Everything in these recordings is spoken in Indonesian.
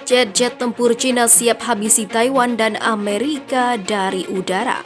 Jet-jet tempur Cina siap habisi Taiwan dan Amerika dari udara.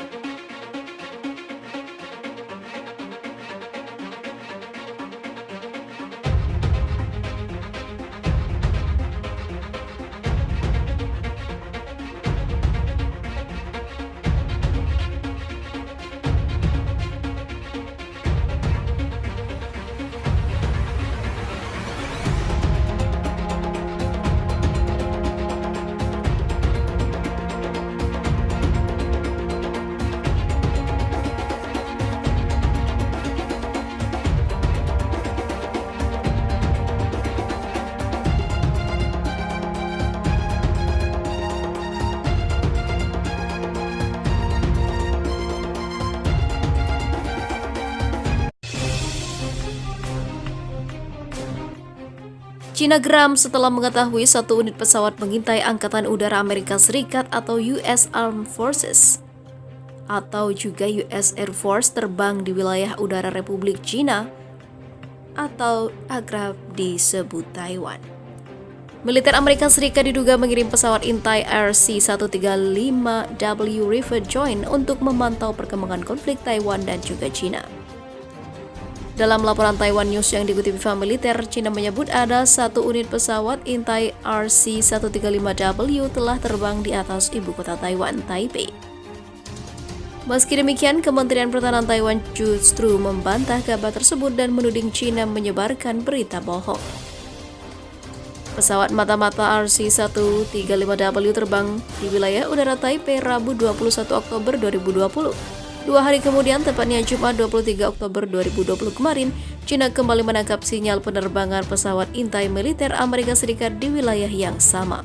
Cina geram setelah mengetahui satu unit pesawat pengintai Angkatan Udara Amerika Serikat atau US Armed Forces atau juga US Air Force terbang di wilayah udara Republik Cina atau akrab disebut Taiwan. Militer Amerika Serikat diduga mengirim pesawat intai RC-135W River Joint untuk memantau perkembangan konflik Taiwan dan juga Cina. Dalam laporan Taiwan News yang dikutip pihak militer, Cina menyebut ada satu unit pesawat intai RC-135W telah terbang di atas ibu kota Taiwan, Taipei. Meski demikian, Kementerian Pertahanan Taiwan justru membantah kabar tersebut dan menuding Cina menyebarkan berita bohong. Pesawat mata-mata RC-135W terbang di wilayah udara Taipei Rabu 21 Oktober 2020. 2 hari kemudian, tepatnya Jumat 23 Oktober 2020 kemarin, Cina kembali menangkap sinyal penerbangan pesawat intai militer Amerika Serikat di wilayah yang sama.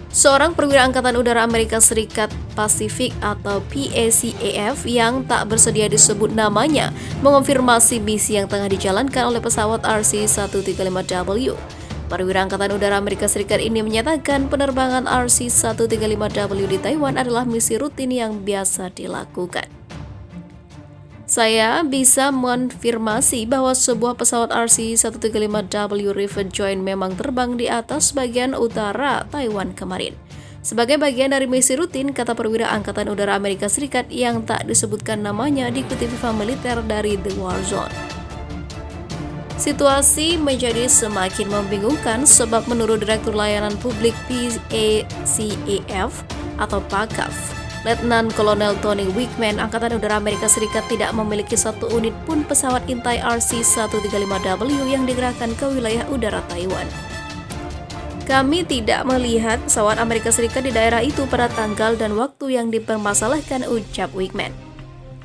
Seorang perwira Angkatan Udara Amerika Serikat Pasifik atau PACAF yang tak bersedia disebut namanya mengonfirmasi misi yang tengah dijalankan oleh pesawat RC-135W. Perwira Angkatan Udara Amerika Serikat ini menyatakan penerbangan RC-135W di Taiwan adalah misi rutin yang biasa dilakukan. Saya bisa mengonfirmasi bahwa sebuah pesawat RC-135W River Joint memang terbang di atas bagian utara Taiwan kemarin. Sebagai bagian dari misi rutin, kata perwira Angkatan Udara Amerika Serikat yang tak disebutkan namanya dikutip pihak militer dari The War Zone. Situasi menjadi semakin membingungkan sebab menurut Direktur Layanan Publik PACAF atau PACAF, Letnan Kolonel Tony Wickman, Angkatan Udara Amerika Serikat tidak memiliki satu unit pun pesawat intai RC-135W yang digerakkan ke wilayah udara Taiwan. Kami tidak melihat pesawat Amerika Serikat di daerah itu pada tanggal dan waktu yang dipermasalahkan, ucap Wickman.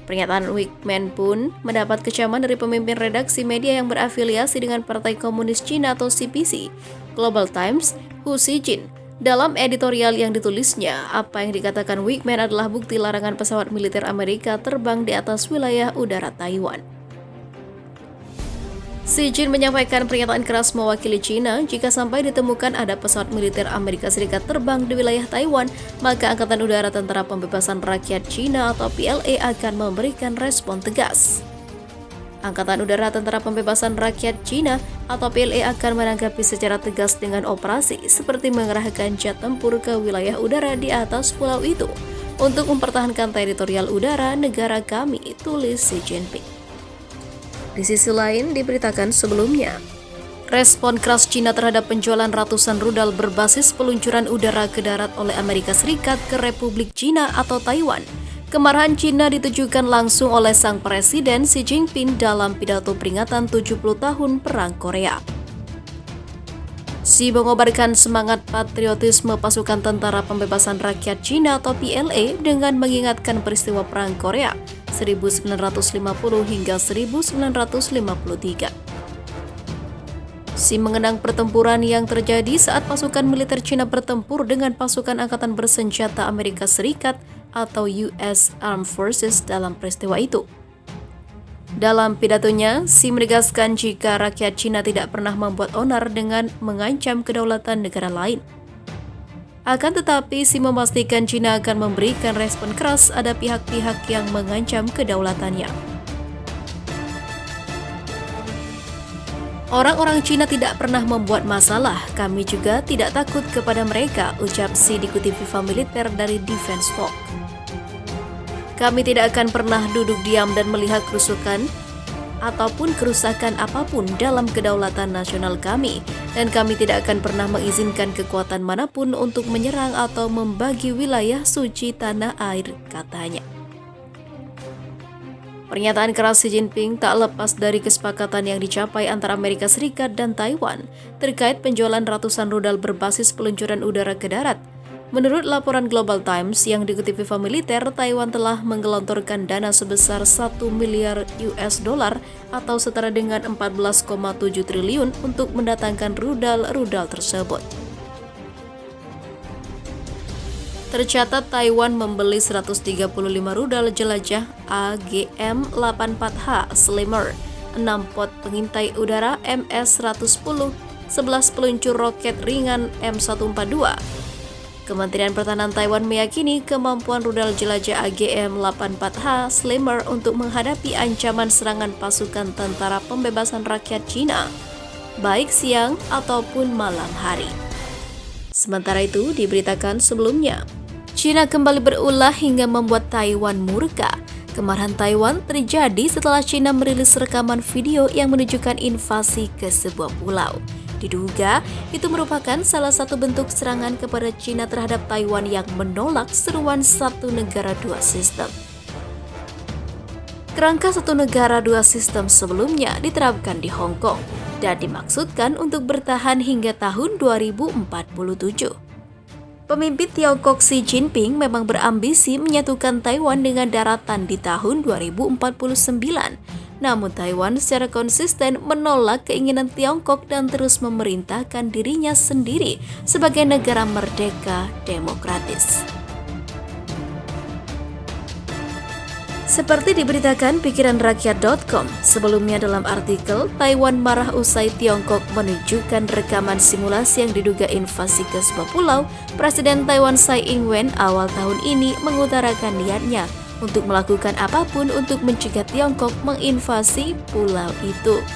Pernyataan Wickman pun mendapat kecaman dari pemimpin redaksi media yang berafiliasi dengan Partai Komunis Cina atau CPC, Global Times, Hu Xijin. Dalam editorial yang ditulisnya, apa yang dikatakan Wickman adalah bukti larangan pesawat militer Amerika terbang di atas wilayah udara Taiwan. Xijin menyampaikan pernyataan keras mewakili Cina jika sampai ditemukan ada pesawat militer Amerika Serikat terbang di wilayah Taiwan, maka Angkatan Udara Tentara Pembebasan Rakyat Cina atau PLA akan memberikan respon tegas. Angkatan Udara Tentara Pembebasan Rakyat Cina atau PLA akan menanggapi secara tegas dengan operasi seperti mengerahkan jet tempur ke wilayah udara di atas pulau itu untuk mempertahankan teritorial udara negara kami, tulis Xi Jinping. Di sisi lain, diberitakan sebelumnya, respon keras Cina terhadap penjualan ratusan rudal berbasis peluncuran udara ke darat oleh Amerika Serikat ke Republik Cina atau Taiwan. Kemarahan Cina ditujukan langsung oleh sang presiden Xi Jinping dalam pidato peringatan 70 tahun Perang Korea. Xi mengobarkan semangat patriotisme pasukan Tentara Pembebasan Rakyat Cina atau PLA dengan mengingatkan peristiwa Perang Korea 1950 hingga 1953. Xi mengenang pertempuran yang terjadi saat pasukan militer Cina bertempur dengan pasukan angkatan bersenjata Amerika Serikat atau US Armed Forces dalam peristiwa itu. Dalam pidatonya, Xi menegaskan jika rakyat Cina tidak pernah membuat onar dengan mengancam kedaulatan negara lain. Akan tetapi, Xi memastikan Cina akan memberikan respon keras ada pihak-pihak yang mengancam kedaulatannya. Orang-orang Cina tidak pernah membuat masalah, kami juga tidak takut kepada mereka, ucap Xi dikutip FIFA militer dari Defense Force. Kami tidak akan pernah duduk diam dan melihat kerusakan ataupun kerusakan apapun dalam kedaulatan nasional kami, dan kami tidak akan pernah mengizinkan kekuatan manapun untuk menyerang atau membagi wilayah suci tanah air, katanya. Pernyataan keras Xi Jinping tak lepas dari kesepakatan yang dicapai antara Amerika Serikat dan Taiwan terkait penjualan ratusan rudal berbasis peluncuran udara ke darat. Menurut laporan Global Times yang dikutip FIFA militer, Taiwan telah menggelontorkan dana sebesar 1 miliar US dollar atau setara dengan 14,7 triliun untuk mendatangkan rudal-rudal tersebut. Tercatat Taiwan membeli 135 rudal jelajah AGM-84H Slimmer, 6 pot pengintai udara MS-110, 11 peluncur roket ringan M142. Kementerian Pertahanan Taiwan meyakini kemampuan rudal jelajah AGM-84H Slimmer untuk menghadapi ancaman serangan pasukan Tentara Pembebasan Rakyat Cina, baik siang ataupun malam hari. Sementara itu, diberitakan sebelumnya, Cina kembali berulah hingga membuat Taiwan murka. Kemarahan Taiwan terjadi setelah Cina merilis rekaman video yang menunjukkan invasi ke sebuah pulau. Diduga, itu merupakan salah satu bentuk serangan kepada Cina terhadap Taiwan yang menolak seruan satu negara dua sistem. Kerangka satu negara dua sistem sebelumnya diterapkan di Hong Kong dan dimaksudkan untuk bertahan hingga tahun 2047. Pemimpin Tiongkok Xi Jinping memang berambisi menyatukan Taiwan dengan daratan di tahun 2049. Namun Taiwan secara konsisten menolak keinginan Tiongkok dan terus memerintahkan dirinya sendiri sebagai negara merdeka demokratis. Seperti diberitakan pikiranrakyat.com, sebelumnya dalam artikel, Taiwan marah usai Tiongkok menunjukkan rekaman simulasi yang diduga invasi ke sebuah pulau. Presiden Taiwan Tsai Ing-wen awal tahun ini mengutarakan niatnya untuk melakukan apapun untuk mencegah Tiongkok menginvasi pulau itu.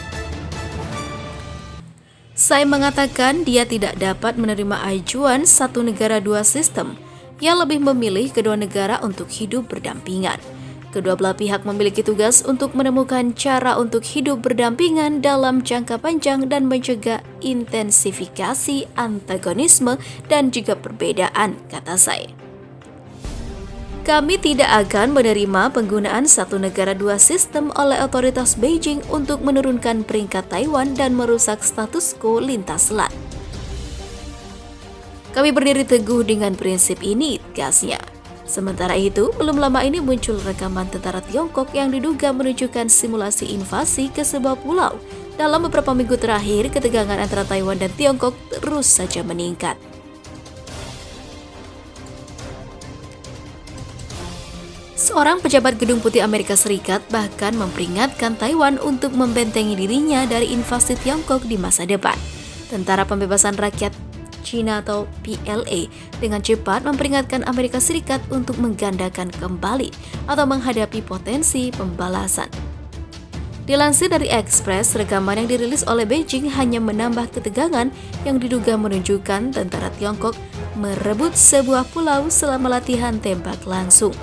Tsai mengatakan dia tidak dapat menerima ajuan satu negara dua sistem. Ia lebih memilih kedua negara untuk hidup berdampingan. Kedua belah pihak memiliki tugas untuk menemukan cara untuk hidup berdampingan dalam jangka panjang dan mencegah intensifikasi antagonisme dan juga perbedaan, kata Tsai. Kami tidak akan menerima penggunaan satu negara dua sistem oleh otoritas Beijing untuk menurunkan peringkat Taiwan dan merusak status quo lintas selat. Kami berdiri teguh dengan prinsip ini, gasnya. Sementara itu, belum lama ini muncul rekaman tentara Tiongkok yang diduga menunjukkan simulasi invasi ke sebuah pulau. Dalam beberapa minggu terakhir, ketegangan antara Taiwan dan Tiongkok terus saja meningkat. Seorang pejabat Gedung Putih Amerika Serikat bahkan memperingatkan Taiwan untuk membentengi dirinya dari invasi Tiongkok di masa depan. Tentara Pembebasan Rakyat Cina atau PLA dengan cepat memperingatkan Amerika Serikat untuk menggandakan kembali atau menghadapi potensi pembalasan. Dilansir dari Express, rekaman yang dirilis oleh Beijing hanya menambah ketegangan yang diduga menunjukkan tentara Tiongkok merebut sebuah pulau selama latihan tembak langsung.